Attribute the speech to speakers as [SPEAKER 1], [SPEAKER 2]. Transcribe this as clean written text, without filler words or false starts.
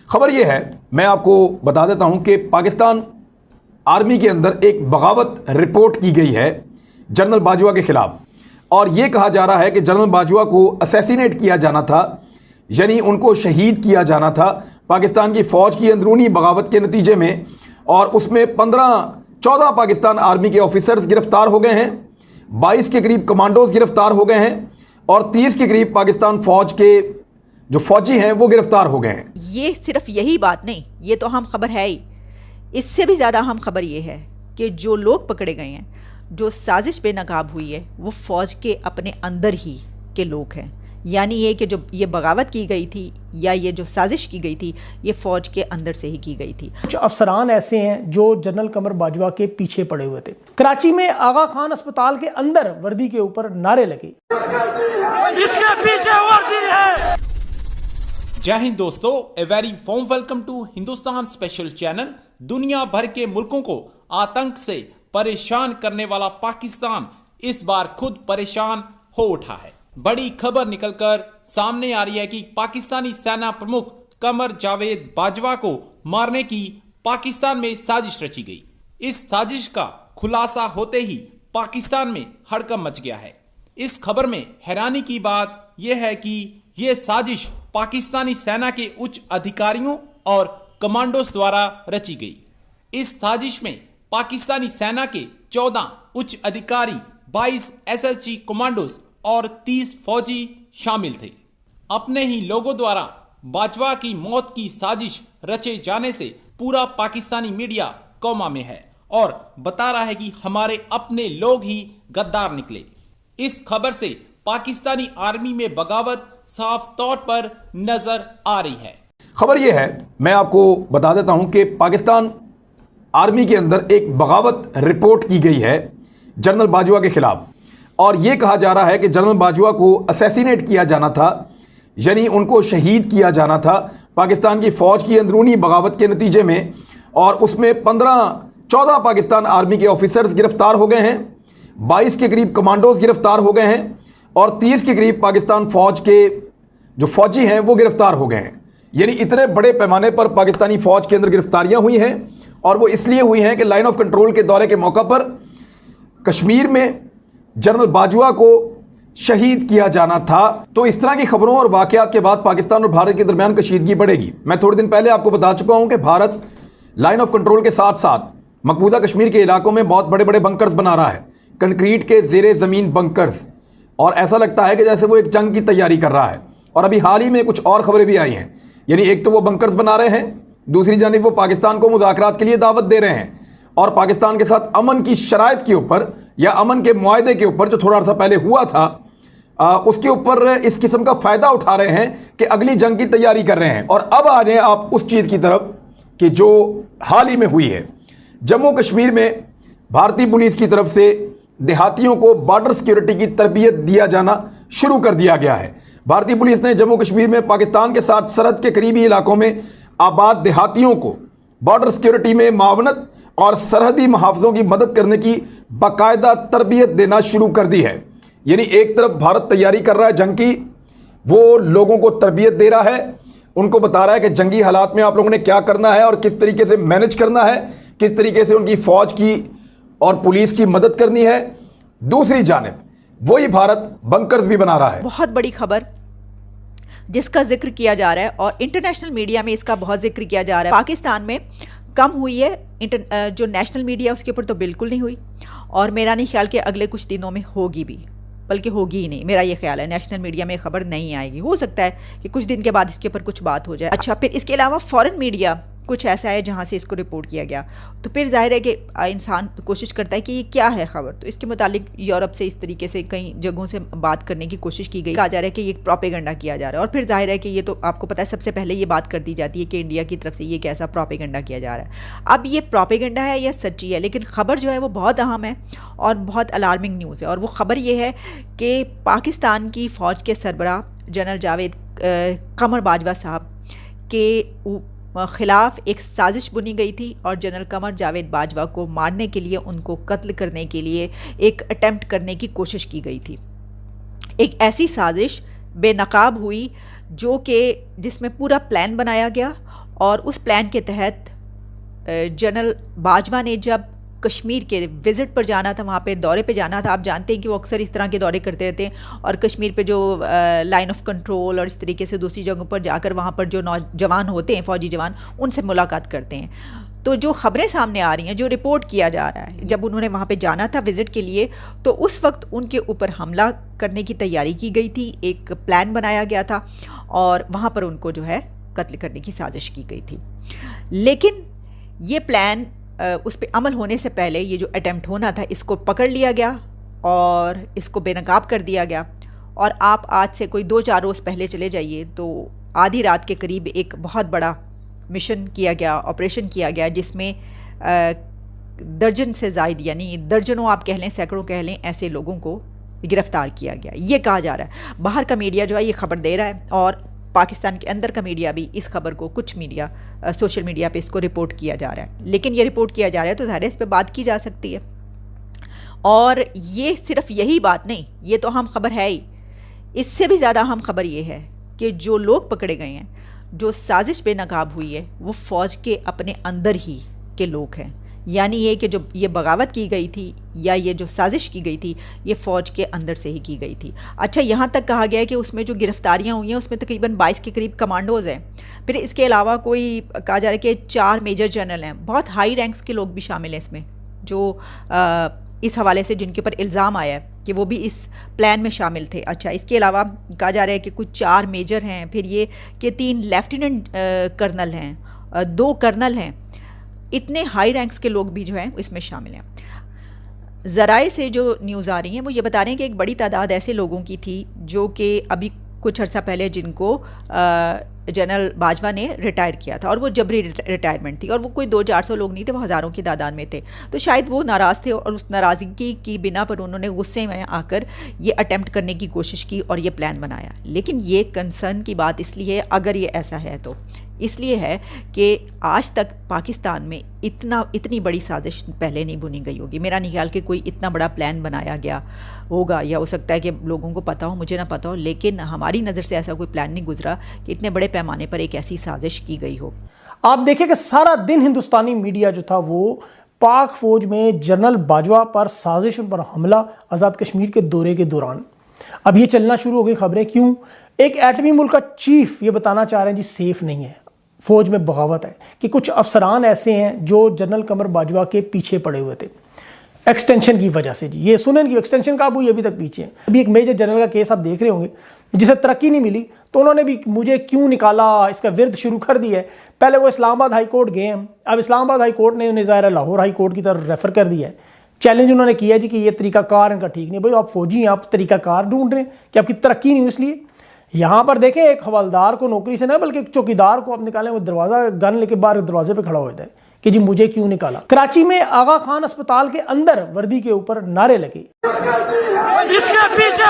[SPEAKER 1] खबर यह है, मैं आपको बता देता हूं कि पाकिस्तान आर्मी के अंदर एक बगावत रिपोर्ट की गई है जनरल बाजवा के खिलाफ। और यह कहा जा रहा है कि जनरल बाजवा को असैसिनेट किया जाना था, यानी उनको शहीद किया जाना था पाकिस्तान की फ़ौज की अंदरूनी बगावत के नतीजे में। और उसमें 14 पाकिस्तान आर्मी के ऑफिसर्स गिरफ्तार हो गए हैं, 22 के करीब कमांडोज गिरफ्तार हो गए हैं और 30 के करीब पाकिस्तान फ़ौज के जो फौजी हैं वो गिरफ्तार हो गए हैं।
[SPEAKER 2] ये सिर्फ यही बात नहीं, ये तो अहम खबर है ही। इससे भी ज़्यादा अहम खबर ये है कि जो लोग पकड़े गए हैं, जो साजिश बेनकाब हुई है, वो फ़ौज के अपने अंदर ही के लोग हैं। यानी ये कि जो ये बगावत की गई थी या ये जो साजिश की गई थी, ये फ़ौज के अंदर से ही की गई थी।
[SPEAKER 3] कुछ अफसरान ऐसे हैं जो जनरल कमर बाजवा के पीछे पड़े हुए थे। कराची में आगा खान अस्पताल के अंदर वर्दी के ऊपर नारे लगे,
[SPEAKER 4] इसके पीछे वर्दी है।
[SPEAKER 5] जय हिंद दोस्तों, a very warm welcome to Hindustan special channel. दुनिया भर के मुल्कों को आतंक से परेशान करने वाला पाकिस्तान इस बार खुद परेशान हो उठा है। बड़ी खबर निकलकर सामने आ रही है कि पाकिस्तानी सेना प्रमुख कमर जावेद बाजवा को मारने की पाकिस्तान में साजिश रची गई। इस साजिश का खुलासा होते ही पाकिस्तान में हड़कंप मच गया है। इस खबर में हैरानी की बात यह है कि यह साजिश पाकिस्तानी सेना के उच्च अधिकारियों और कमांडोज द्वारा रची गई। इस साजिश में पाकिस्तानी सेना के 14 उच्च अधिकारी, 22 एसएसजी कमांडोज और 30 फौजी शामिल थे। अपने ही लोगों द्वारा बाजवा की मौत की साजिश रचे जाने से पूरा पाकिस्तानी मीडिया कोमा में है और बता रहा है कि हमारे अपने लोग ही गद्दार निकले। इस खबर से पाकिस्तानी आर्मी में बगावत साफ तौर पर नजर आ रही है।
[SPEAKER 1] खबर यह है, मैं आपको बता देता हूं कि पाकिस्तान आर्मी के अंदर एक बगावत रिपोर्ट की गई है जनरल बाजवा के खिलाफ। और यह कहा जा रहा है कि जनरल बाजवा को असैसिनेट किया जाना था, यानी उनको शहीद किया जाना था पाकिस्तान की फ़ौज की अंदरूनी बगावत के नतीजे में। और उसमें 14 पाकिस्तान आर्मी के ऑफिसर्स गिरफ्तार हो गए हैं, 22 के करीब कमांडोज गिरफ्तार हो गए हैं और 30 के करीब पाकिस्तान फ़ौज के जो फौजी हैं वो गिरफ्तार हो गए हैं। यानी इतने बड़े पैमाने पर पाकिस्तानी फ़ौज के अंदर गिरफ्तारियां हुई हैं और वो इसलिए हुई हैं कि लाइन ऑफ कंट्रोल के दौरे के मौका पर कश्मीर में जनरल बाजवा को शहीद किया जाना था। तो इस तरह की खबरों और वाक़यात के बाद पाकिस्तान और भारत के दरमियान कशीदगी बढ़ेगी। मैं थोड़े दिन पहले आपको बता चुका हूं कि भारत लाइन ऑफ कंट्रोल के साथ साथ मकबूजा कश्मीर के इलाकों में बहुत बड़े बड़े बंकर्स बना रहा है, कंक्रीट के ज़ेरे ज़मीन बंकर्स। और ऐसा लगता है कि जैसे वो एक जंग की तैयारी कर रहा है। और अभी हाल ही में कुछ और खबरें भी आई हैं, यानी एक तो वो बंकर्स बना रहे हैं, दूसरी जानिब वो पाकिस्तान को मुज़ाकरात के लिए दावत दे रहे हैं और पाकिस्तान के साथ अमन की शराइत के ऊपर या अमन के मुआहदे के ऊपर जो थोड़ा सा पहले हुआ था उसके ऊपर इस किस्म का फ़ायदा उठा रहे हैं कि अगली जंग की तैयारी कर रहे हैं। और अब आ जाएं आप उस चीज़ की तरफ कि जो हाल ही में हुई है। जम्मू कश्मीर में भारतीय पुलिस की तरफ से देहातियों को बॉर्डर सिक्योरिटी की तरबियत दिया जाना शुरू कर दिया गया है। भारतीय पुलिस ने जम्मू कश्मीर में पाकिस्तान के साथ सरहद के करीबी इलाकों में आबाद देहातियों को बॉर्डर सिक्योरिटी में मावनत और सरहदी मुहाफ़िज़ों की मदद करने की बाकायदा तरबियत देना शुरू कर दी है। यानी एक तरफ भारत तैयारी कर रहा है जंग की, वो लोगों को तरबियत दे रहा है, उनको बता रहा है कि जंगी हालात में आप लोगों ने क्या करना है और किस तरीके से मैनेज करना है, किस तरीके से उनकी फ़ौज की और पुलिस की मदद करनी है। दूसरी जानिब वही भारत बंकर्स भी बना रहा है।
[SPEAKER 2] बहुत बड़ी खबर जिसका जिक्र किया जा रहा है और इंटरनेशनल मीडिया में इसका बहुत जिक्र किया जा रहा है। पाकिस्तान में कम हुई है, जो नेशनल मीडिया उसके ऊपर तो बिल्कुल नहीं हुई और मेरा नहीं ख्याल कि अगले कुछ दिनों में होगी भी, बल्कि होगी ही नहीं। मेरा ये ख्याल है नेशनल मीडिया में खबर नहीं आएगी। हो सकता है कि कुछ दिन के बाद इसके ऊपर कुछ बात हो जाए। अच्छा, फिर इसके अलावा फॉरेन मीडिया कुछ ऐसा है जहाँ से इसको रिपोर्ट किया गया, तो फिर जाहिर है कि इंसान कोशिश करता है कि ये क्या है खबर। तो इसके मुतालिक यूरोप से इस तरीके से कई जगहों से बात करने की कोशिश की गई। कहा जा रहा है कि ये प्रोपेगेंडा किया जा रहा है और फिर जाहिर है कि ये तो आपको पता है सबसे पहले ये बात कर दी जाती है कि इंडिया की तरफ से ये कैसा प्रोपेगेंडा किया जा रहा है। अब ये प्रोपेगेंडा है या सच्ची है, लेकिन खबर जो है वो बहुत अहम है और बहुत अलार्मिंग न्यूज़ है। और वो खबर ये है कि पाकिस्तान की फ़ौज के सरबराह जनरल जावेद कमर बाजवा साहब के खिलाफ एक साजिश बुनी गई थी और जनरल कमर जावेद बाजवा को मारने के लिए, उनको कत्ल करने के लिए एक अटेम्प्ट करने की कोशिश की गई थी। एक ऐसी साजिश बेनकाब हुई जो कि जिसमें पूरा प्लान बनाया गया और उस प्लान के तहत जनरल बाजवा ने जब कश्मीर के विज़िट पर जाना था, वहाँ पे दौरे पे जाना था, आप जानते हैं कि वो अक्सर इस तरह के दौरे करते रहते हैं और कश्मीर पे जो लाइन ऑफ कंट्रोल और इस तरीके से दूसरी जगहों पर जाकर वहाँ पर जो नौजवान होते हैं, फ़ौजी जवान, उनसे मुलाकात करते हैं। तो जो खबरें सामने आ रही हैं, जो रिपोर्ट किया जा रहा है, जब उन्होंने वहाँ पे जाना था विज़िट के लिए, तो उस वक्त उनके ऊपर हमला करने की तैयारी की गई थी, एक प्लान बनाया गया था और वहाँ पर उनको जो है कत्ल करने की साजिश की गई थी। लेकिन ये प्लान उस पर अमल होने से पहले ये जो अटेम्प्ट होना था, इसको पकड़ लिया गया और इसको बेनकाब कर दिया गया। और आप आज से कोई 2-4 रोज़ पहले चले जाइए तो आधी रात के करीब एक बहुत बड़ा मिशन किया गया, ऑपरेशन किया गया, जिसमें दर्जन से ज़ायद, यानी दर्जनों आप कह लें, सैकड़ों कह लें, ऐसे लोगों को गिरफ्तार किया गया। ये कहा जा रहा है, बाहर का मीडिया जो है ये खबर दे रहा है और पाकिस्तान के अंदर का मीडिया भी इस खबर को, कुछ मीडिया सोशल मीडिया पे इसको रिपोर्ट किया जा रहा है। लेकिन ये रिपोर्ट किया जा रहा है तो ज़ाहिर है इस पर बात की जा सकती है। और ये सिर्फ यही बात नहीं, ये तो अहम खबर है ही, इससे भी ज़्यादा अहम खबर ये है कि जो लोग पकड़े गए हैं, जो साजिश बेनकाब हुई है, वो फ़ौज के अपने अंदर ही के लोग हैं। यानी ये कि जो ये बगावत की गई थी या ये जो साजिश की गई थी, ये फ़ौज के अंदर से ही की गई थी। अच्छा, यहाँ तक कहा गया है कि उसमें जो गिरफ्तारियाँ हुई हैं उसमें तकरीबन 22 के करीब कमांडोज़ हैं। फिर इसके अलावा कोई कहा जा रहा है कि 4 मेजर जनरल हैं, बहुत हाई रैंक्स के लोग भी शामिल हैं इसमें, जो इस हवाले से जिनके ऊपर इल्ज़ाम आया है कि वो भी इस प्लान में शामिल थे। अच्छा, इसके अलावा कहा जा रहा है कि कुछ 4 मेजर हैं, फिर ये कि 3 लेफ्टिनेंट कर्नल हैं, 2 कर्नल हैं। इतने हाई रैंक्स के लोग भी जो हैं इसमें शामिल हैं। ज़राए से जो न्यूज़ आ रही हैं वो ये बता रहे हैं कि एक बड़ी तादाद ऐसे लोगों की थी जो कि अभी कुछ अर्सा पहले जिनको जनरल बाजवा ने रिटायर किया था, और वो जबरी रिटायरमेंट थी, और वो कोई 200-400 लोग नहीं थे, वो हज़ारों की तादाद में थे। तो शायद वो नाराज़ थे और उस नाराज़गी की बिना पर उन्होंने गुस्से में आकर ये अटेम्प्ट करने की कोशिश की और ये प्लान बनाया। लेकिन ये कंसर्न की बात इसलिए, अगर ये ऐसा है तो इसलिए है कि आज तक पाकिस्तान में इतनी बड़ी साजिश पहले नहीं बुनी गई होगी। मेरा नहीं ख्याल कि कोई इतना बड़ा प्लान बनाया गया होगा, या हो सकता है कि लोगों को पता हो, मुझे ना पता हो, लेकिन हमारी नज़र से ऐसा कोई प्लान नहीं गुजरा कि इतने बड़े पैमाने पर एक ऐसी साजिश की गई हो।
[SPEAKER 3] आप देखिए कि सारा दिन हिंदुस्तानी मीडिया जो था वो पाक फौज में जनरल बाजवा पर साजिश, उन पर हमला, आज़ाद कश्मीर के दौरे के दौरान अब ये चलना शुरू हो गई खबरें। क्यों? एक एटमी मुल्क का चीफ ये बताना चाह रहे हैं जी सेफ नहीं है, फौज में बगावत है, कि कुछ अफसरान ऐसे हैं जो जनरल कमर बाजवा के पीछे पड़े हुए थे एक्सटेंशन की वजह से। जी ये सुने कि एक्सटेंशन कब हुई, अभी तक पीछे हैं। अभी एक मेजर जनरल का केस आप देख रहे होंगे जिसे तरक्की नहीं मिली, तो उन्होंने भी मुझे क्यों निकाला इसका विर्द शुरू कर दिया है। पहले वो इस्लामाबाद हाई कोर्ट गए हैं, अब इस्लामाबाद हाई कोर्ट ने उन्हें ज़ाहिर लाहौर हाई कोर्ट की तरफ रेफर कर दिया है। चैलेंज उन्होंने किया जी कि ये तरीकाकार इनका ठीक नहीं। भाई आप फौजी हैं, आप तरीकाकार ढूंढ रहे हैं कि आपकी तरक्की नहीं हुई, इसलिए यहाँ पर देखें एक हवलदार को नौकरी से ना बल्कि एक चौकीदार को आप निकालें, वो दरवाज़ा गन लेके बाहर दरवाजे पे खड़ा होता है कि जी मुझे क्यों निकाला। कराची में आगा खान अस्पताल के अंदर वर्दी के ऊपर नारे लगे,
[SPEAKER 4] इसके पीछे